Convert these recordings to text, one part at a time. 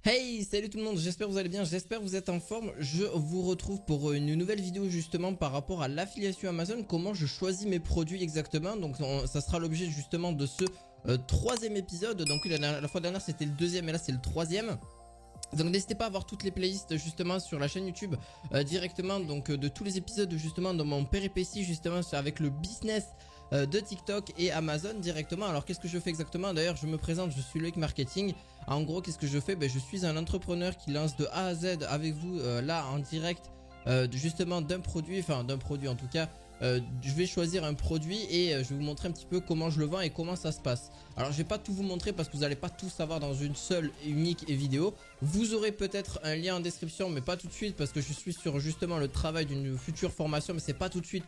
Hey, salut tout le monde, j'espère que vous allez bien, j'espère que vous êtes en forme. Je vous retrouve pour une nouvelle vidéo justement par rapport à l'affiliation Amazon, comment je choisis mes produits exactement. Donc ça sera l'objet justement de ce troisième épisode. Donc oui, la fois dernière c'était le deuxième et là c'est le troisième. Donc n'hésitez pas à voir toutes les playlists justement sur la chaîne YouTube directement, donc de tous les épisodes justement dans mon péripétie justement avec le business de TikTok et Amazon directement. Alors qu'est-ce que je fais exactement? D'ailleurs je me présente, je suis Loïc Marketing. En gros qu'est-ce que je fais? Je suis un entrepreneur qui lance de A à Z avec vous là en direct justement d'un produit, enfin d'un produit en tout cas. Je vais choisir un produit et je vais vous montrer un petit peu comment je le vends et comment ça se passe. Alors je vais pas tout vous montrer parce que vous n'allez pas tout savoir dans une seule et unique vidéo. Vous aurez peut-être un lien en description mais pas tout de suite parce que je suis sur justement le travail d'une future formation, mais c'est pas tout de suite,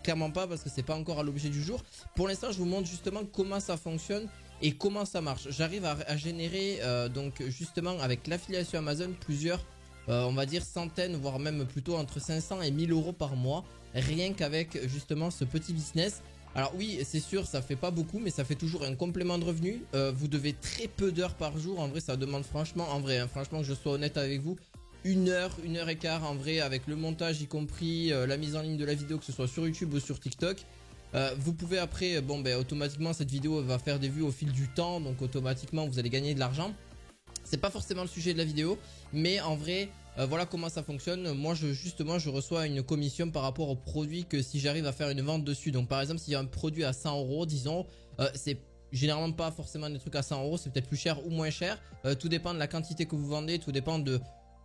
clairement pas, parce que c'est pas encore à l'objet du jour. Pour l'instant je vous montre justement comment ça fonctionne et comment ça marche. J'arrive à générer donc justement avec l'affiliation Amazon plusieurs on va dire centaines, voire même plutôt entre 500 et 1000 euros par mois, rien qu'avec justement ce petit business. Alors oui, c'est sûr, ça fait pas beaucoup, mais ça fait toujours un complément de revenu. Vous devez très peu d'heures par jour. En vrai, ça demande franchement, franchement, que je sois honnête avec vous, une heure et quart en vrai, avec le montage y compris, la mise en ligne de la vidéo, que ce soit sur YouTube ou sur TikTok. Vous pouvez après, automatiquement cette vidéo va faire des vues au fil du temps, donc automatiquement vous allez gagner de l'argent. C'est pas forcément le sujet de la vidéo, mais en vrai, voilà comment ça fonctionne. Moi, je reçois une commission par rapport au produit que si j'arrive à faire une vente dessus. Donc, par exemple, s'il y a un produit à 100 euros, disons, c'est généralement pas forcément des trucs à 100 euros, c'est peut-être plus cher ou moins cher. Tout dépend de la quantité que vous vendez, tout dépend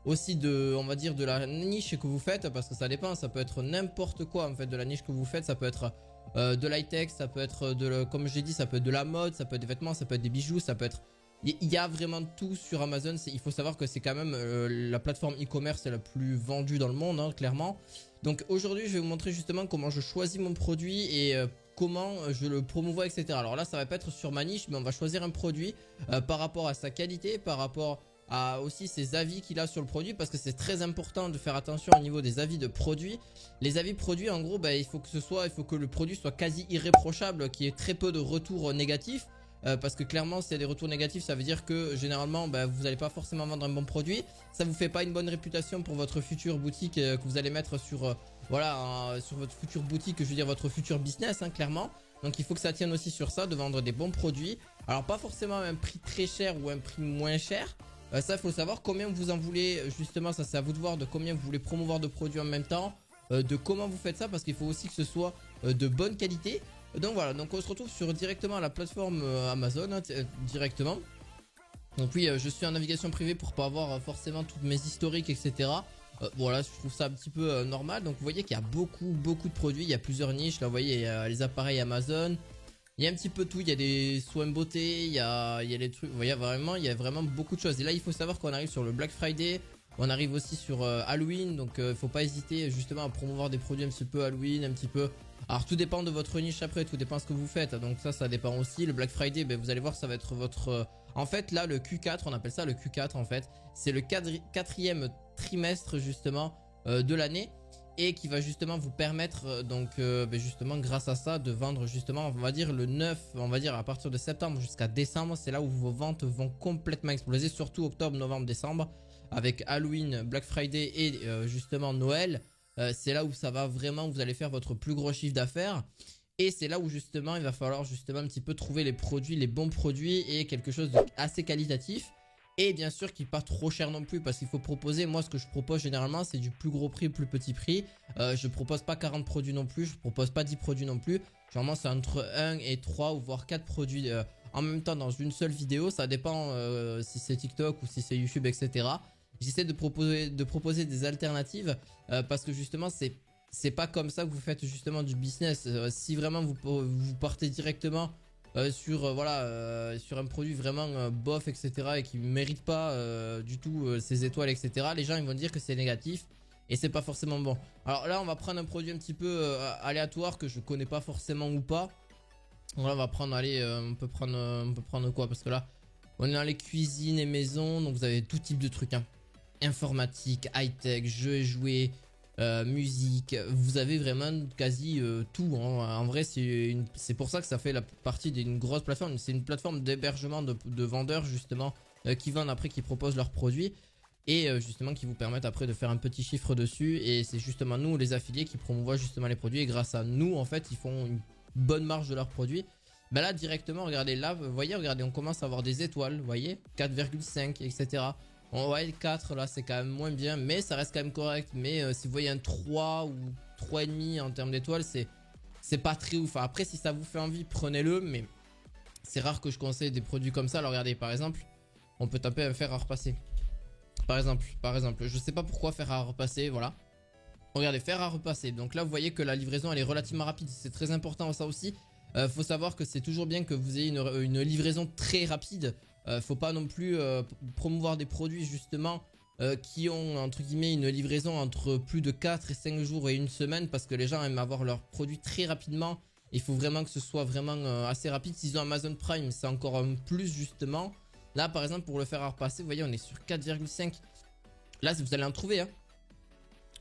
aussi de, on va dire, de la niche que vous faites, parce que ça dépend. Ça peut être n'importe quoi en fait de la niche que vous faites. Ça peut être de l'high-tech, ça peut être comme j'ai dit, ça peut être de la mode, ça peut être des vêtements, ça peut être des bijoux, ça peut être. Il y a vraiment tout sur Amazon. Il faut savoir que c'est quand même la plateforme e-commerce la plus vendue dans le monde, hein, clairement. Donc aujourd'hui, je vais vous montrer justement comment je choisis mon produit et comment je le promouvois, etc. Alors là, ça va pas être sur ma niche, mais on va choisir un produit par rapport à sa qualité, par rapport à aussi ses avis qu'il a sur le produit, parce que c'est très important de faire attention au niveau des avis de produits. Les avis produits, en gros, il faut que le produit soit quasi irréprochable, qu'il y ait très peu de retours négatifs. Parce que clairement, s'il y a des retours négatifs, ça veut dire que généralement vous n'allez pas forcément vendre un bon produit. Ça vous fait pas une bonne réputation pour votre future boutique que vous allez mettre sur sur votre future boutique, je veux dire votre futur business, hein, clairement. Donc il faut que ça tienne aussi sur ça, de vendre des bons produits. Alors pas forcément à un prix très cher ou un prix moins cher. Ça, il faut savoir combien vous en voulez. Justement, ça c'est à vous de voir de combien vous voulez promouvoir de produits en même temps, de comment vous faites ça, parce qu'il faut aussi que ce soit de bonne qualité. Donc voilà, donc on se retrouve sur directement la plateforme Amazon, hein, directement. Donc oui, je suis en navigation privée pour pas avoir forcément toutes mes historiques, etc. Voilà, je trouve ça un petit peu normal. Donc vous voyez qu'il y a beaucoup de produits, il y a plusieurs niches. Là vous voyez, il y a les appareils Amazon, il y a un petit peu tout, il y a des soins beauté, il y a les trucs, vous voyez, il y a vraiment beaucoup de choses. Et là il faut savoir qu'on arrive sur le Black Friday. On arrive aussi sur Halloween, donc faut pas hésiter justement à promouvoir des produits un petit peu Halloween, un petit peu. Alors tout dépend de votre niche après, tout dépend de ce que vous faites, donc ça dépend aussi. Le Black Friday, vous allez voir, ça va être votre. En fait là le Q4, on appelle ça le Q4 en fait, c'est le quatrième trimestre justement de l'année, et qui va justement vous permettre justement grâce à ça de vendre justement, on va dire le 9, on va dire à partir de septembre jusqu'à décembre, c'est là où vos ventes vont complètement exploser, surtout octobre, novembre, décembre. Avec Halloween, Black Friday et justement Noël, c'est là où ça va vraiment, vous allez faire votre plus gros chiffre d'affaires. Et c'est là où justement il va falloir justement un petit peu trouver les produits, les bons produits et quelque chose d'assez qualitatif. Et bien sûr qui n'est pas trop cher non plus, parce qu'il faut proposer, moi ce que je propose généralement c'est du plus gros prix, plus petit prix. Je propose pas 40 produits non plus, je propose pas 10 produits non plus. Généralement c'est entre 1 et 3 ou voire 4 produits en même temps dans une seule vidéo. Ça dépend si c'est TikTok ou si c'est YouTube, etc. J'essaie de proposer des alternatives parce que justement c'est pas comme ça que vous faites justement du business. Si vraiment vous partez directement sur un produit vraiment bof, etc., et qui mérite pas du tout ses étoiles, etc., les gens ils vont dire que c'est négatif et c'est pas forcément bon. Alors là on va prendre un produit un petit peu aléatoire que je connais pas forcément ou pas. Donc là on va prendre, allez, on peut prendre quoi, parce que là on est dans les cuisines et maisons, donc vous avez tout type de trucs, hein. Informatique, high-tech, jeux et jouets, musique, vous avez vraiment quasi tout, hein. En vrai c'est pour ça que ça fait la partie d'une grosse plateforme. C'est une plateforme d'hébergement de vendeurs justement qui vendent après, qui proposent leurs produits et justement qui vous permettent après de faire un petit chiffre dessus. Et c'est justement nous les affiliés qui promouvoient justement les produits, et grâce à nous en fait ils font une bonne marge de leurs produits. Bah là directement, regardez là, vous voyez, regardez, on commence à avoir des étoiles, vous voyez, 4,5 etc. On voit le 4 là, c'est quand même moins bien, mais ça reste quand même correct. Mais si vous voyez un 3 ou 3,5 en termes d'étoiles, c'est pas très ouf. Après, si ça vous fait envie, prenez-le, mais c'est rare que je conseille des produits comme ça. Alors regardez, par exemple, on peut taper un fer à repasser. Par exemple, je sais pas pourquoi fer à repasser, voilà. Regardez, fer à repasser. Donc là, vous voyez que la livraison, elle est relativement rapide. C'est très important ça aussi. Faut savoir que c'est toujours bien que vous ayez une livraison très rapide. Faut pas non plus promouvoir des produits justement qui ont entre guillemets une livraison entre plus de 4 et 5 jours et une semaine, parce que les gens aiment avoir leurs produits très rapidement. Il faut vraiment que ce soit vraiment assez rapide. S'ils ont Amazon Prime, c'est encore un plus justement. Là par exemple, pour le fer à repasser, vous voyez, on est sur 4,5. Là vous allez en trouver hein.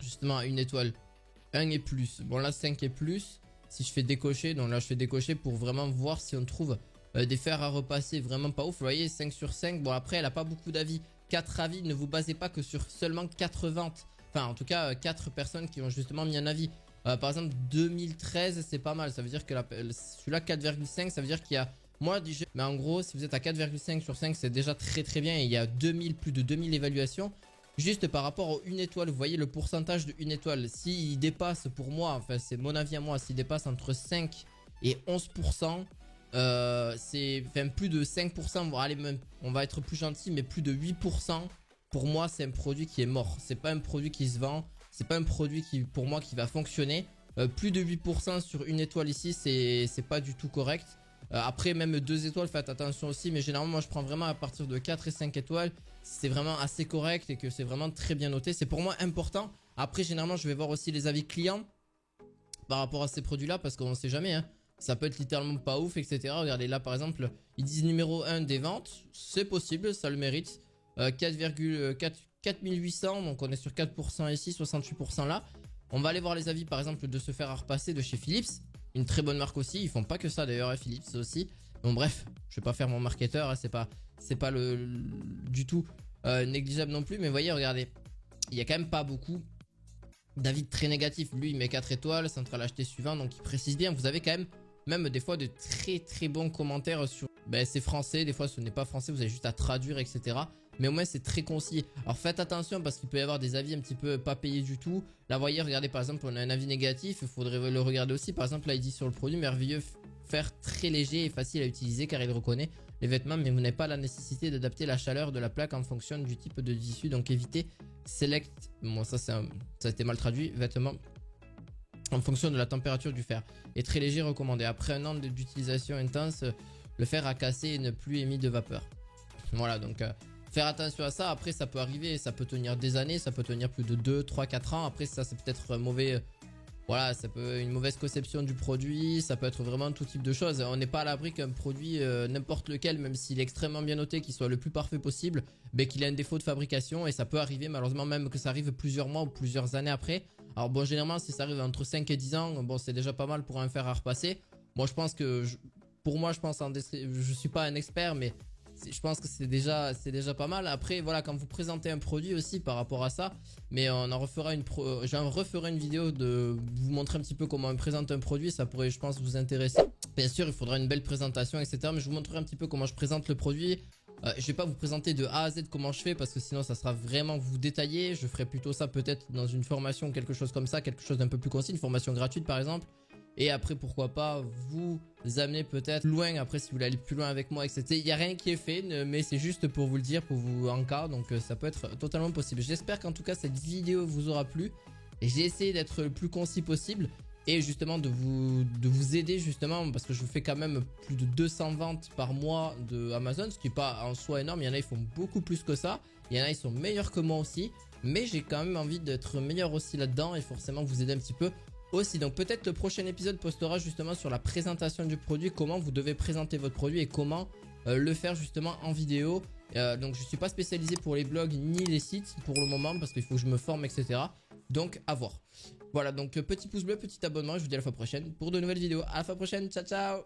Justement à une étoile, 1 et plus. Bon là 5 et plus. Si je fais décocher, donc là je fais décocher pour vraiment voir si on trouve des fers à repasser vraiment pas ouf. Vous voyez, 5 sur 5. Bon après elle a pas beaucoup d'avis. 4 avis, ne vous basez pas que sur seulement 4 ventes. Enfin en tout cas 4 personnes qui ont justement mis un avis. Par exemple 2013 c'est pas mal. Ça veut dire que celui-là 4,5, ça veut dire qu'il y a moins du jeu. Mais en gros si vous êtes à 4,5 sur 5 c'est déjà très bien. Et il y a plus de 2000 évaluations. Juste par rapport aux 1 étoile, vous voyez le pourcentage de 1 étoile. S'il dépasse pour moi, enfin c'est mon avis à moi, s'il dépasse entre 5 et 11%, c'est enfin, plus de 5%, bon, allez, même, on va être plus gentil, mais plus de 8%, pour moi c'est un produit qui est mort. C'est pas un produit qui se vend, c'est pas un produit qui pour moi qui va fonctionner. Plus de 8% sur 1 étoile ici, c'est pas du tout correct. Après même 2 étoiles, faites attention aussi, mais généralement moi je prends vraiment à partir de 4 et 5 étoiles. C'est vraiment assez correct et que c'est vraiment très bien noté. C'est pour moi important. Après généralement je vais voir aussi les avis clients par rapport à ces produits là, parce qu'on sait jamais hein. Ça peut être littéralement pas ouf etc. Regardez là par exemple, ils disent numéro 1 des ventes. C'est possible, ça le mérite. 4800, donc on est sur 4% ici, 68% là. On va aller voir les avis par exemple de se faire à repasser de chez Philips. Une très bonne marque aussi, ils font pas que ça d'ailleurs Philips aussi. Bon bref, je vais pas faire mon marketeur, hein, c'est pas du tout négligeable non plus. Mais voyez, regardez, il y a quand même pas beaucoup d'avis très négatifs. Lui il met 4 étoiles, central acheté suivant, donc il précise bien. Vous avez quand même des fois de très bons commentaires sur... Ben, c'est français, des fois ce n'est pas français, vous avez juste à traduire etc. Mais au moins c'est très concis. Alors faites attention parce qu'il peut y avoir des avis un petit peu pas payés du tout. Là vous voyez, regardez par exemple on a un avis négatif, il faudrait le regarder aussi. Par exemple là il dit sur le produit merveilleux, fer très léger et facile à utiliser car il reconnaît les vêtements, mais vous n'avez pas la nécessité d'adapter la chaleur de la plaque en fonction du type de tissu. Donc évitez select, bon ça ça a été mal traduit, vêtements en fonction de la température du fer. Et très léger recommandé. Après un an d'utilisation intense, le fer a cassé et ne plus émis de vapeur. Voilà donc... faire attention à ça. Après ça peut arriver, ça peut tenir des années, ça peut tenir plus de 2, 3, 4 ans. Après ça c'est peut-être mauvais, voilà, ça peut une mauvaise conception du produit, ça peut être vraiment tout type de choses. On n'est pas à l'abri qu'un produit n'importe lequel, même s'il est extrêmement bien noté, qu'il soit le plus parfait possible, mais qu'il ait un défaut de fabrication. Et ça peut arriver malheureusement, même que ça arrive plusieurs mois ou plusieurs années après. Alors bon, généralement si ça arrive entre 5 et 10 ans, bon c'est déjà pas mal pour un fer à repasser. Moi je pense que pour moi je pense je suis pas un expert, mais je pense que c'est déjà pas mal. Après voilà, quand vous présentez un produit aussi par rapport à ça, mais j'en referai une vidéo de vous montrer un petit peu comment on présente un produit. Ça pourrait je pense vous intéresser. Bien sûr il faudra une belle présentation etc, mais je vous montrerai un petit peu comment je présente le produit. Je vais pas vous présenter de A à Z comment je fais, parce que sinon ça sera vraiment vous détailler. Je ferai plutôt ça peut-être dans une formation, quelque chose comme ça, quelque chose d'un peu plus concis, une formation gratuite par exemple. Et après pourquoi pas vous amener peut-être loin, après si vous voulez aller plus loin avec moi etc. Il n'y a rien qui est fait, mais c'est juste pour vous le dire, pour vous en cas. Donc ça peut être totalement possible. J'espère qu'en tout cas cette vidéo vous aura plu. Et j'ai essayé d'être le plus concis possible. Et justement de vous aider justement, parce que je vous fais quand même plus de 200 ventes par mois de Amazon, ce qui n'est pas en soi énorme. Il y en a ils font beaucoup plus que ça. Il y en a ils sont meilleurs que moi aussi. Mais j'ai quand même envie d'être meilleur aussi là-dedans et forcément vous aider un petit peu aussi. Donc peut-être le prochain épisode postera justement sur la présentation du produit, comment vous devez présenter votre produit et comment le faire justement en vidéo. Donc je suis pas spécialisé pour les blogs ni les sites pour le moment, parce qu'il faut que je me forme etc. Donc à voir. Voilà, donc petit pouce bleu, petit abonnement, je vous dis à la fois prochaine pour de nouvelles vidéos. À la fois prochaine, ciao ciao.